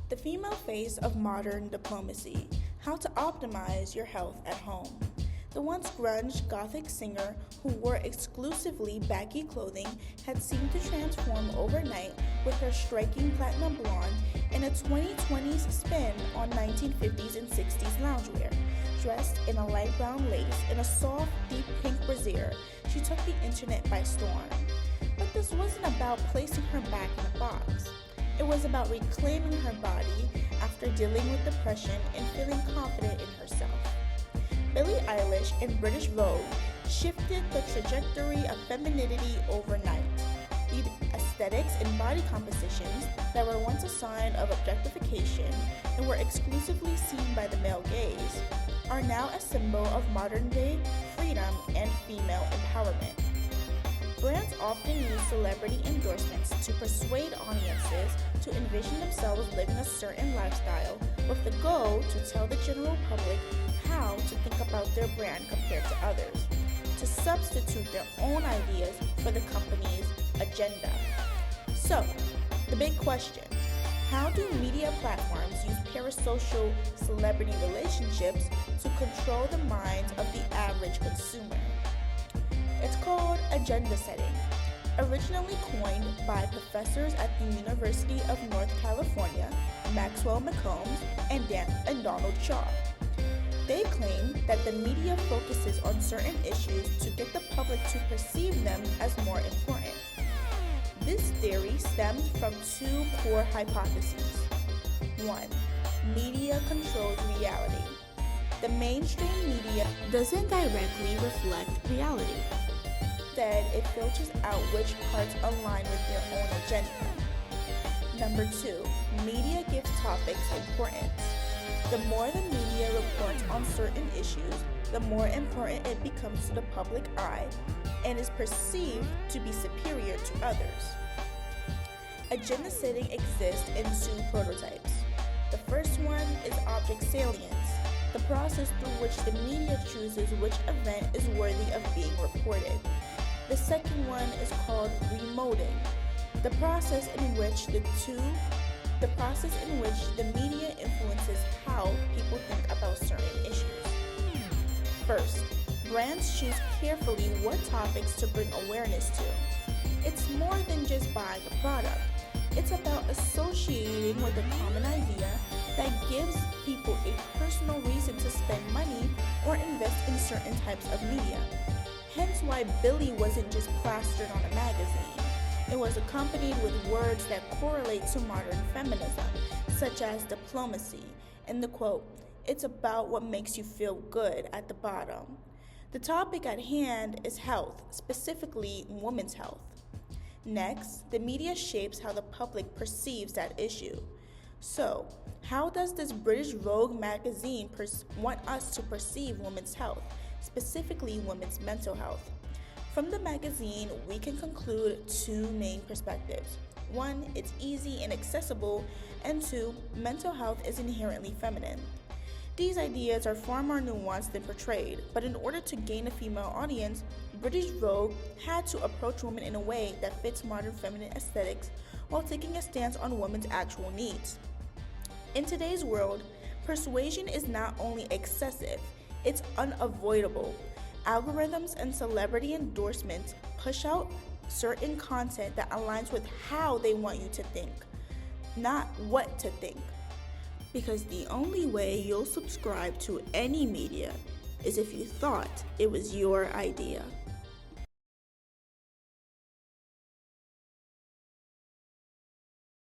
The female face of modern diplomacy, how to optimize your health at home. The once grunge gothic singer who wore exclusively baggy clothing had seemed to transform overnight with her striking platinum blonde and a 2020s spin on 1950s and 60s loungewear. Dressed in a light brown lace and a soft, deep pink brassiere, she took the internet by storm. But this wasn't about placing her back in a box. It was about reclaiming her body after dealing with depression and feeling confident in herself. Billie Eilish and British Vogue shifted the trajectory of femininity overnight. The aesthetics and body compositions that were once a sign of objectification and were exclusively seen by the male gaze are now a symbol of modern-day freedom and female empowerment. Brands often use celebrity endorsements to persuade audiences to envision themselves living a certain lifestyle with the goal to tell the general public how to think about their brand compared to others, to substitute their own ideas for the company's agenda. So, the big question, how do media platforms use parasocial celebrity relationships to control the minds of the average consumer? It's called agenda setting, originally coined by professors at the University of North California, Maxwell McCombs and Donald Shaw. They claim that the media focuses on certain issues to get the public to perceive them as more important. This theory stems from two core hypotheses. 1. Media controls reality. The mainstream media doesn't directly reflect reality. Instead, it filters out which parts align with their own agenda. Number 2. Media gives topics importance. The more the media reports on certain issues, the more important it becomes to the public eye and is perceived to be superior to others. Agenda setting exists in two prototypes. The first one is object salience, the process through which the media chooses which event is worthy of being reported. The second one is called remoting, the process in which the media influences how people think about certain issues. First, brands choose carefully what topics to bring awareness to. It's more than just buying a product. It's about associating with a common idea that gives people a personal reason to spend money or invest in certain types of media. Hence why Billie wasn't just plastered on a magazine. It was accompanied with words that correlate to modern feminism, such as diplomacy, and the quote, "It's about what makes you feel good" at the bottom. The topic at hand is health, specifically women's health. Next, the media shapes how the public perceives that issue. So, how does this British Vogue magazine want us to perceive women's health, specifically women's mental health? From the magazine, we can conclude two main perspectives. 1, it's easy and accessible, and 2, mental health is inherently feminine. These ideas are far more nuanced than portrayed, but in order to gain a female audience, British Vogue had to approach women in a way that fits modern feminine aesthetics while taking a stance on women's actual needs. In today's world, persuasion is not only excessive, it's unavoidable. Algorithms and celebrity endorsements push out certain content that aligns with how they want you to think, not what to think. Because the only way you'll subscribe to any media is if you thought it was your idea.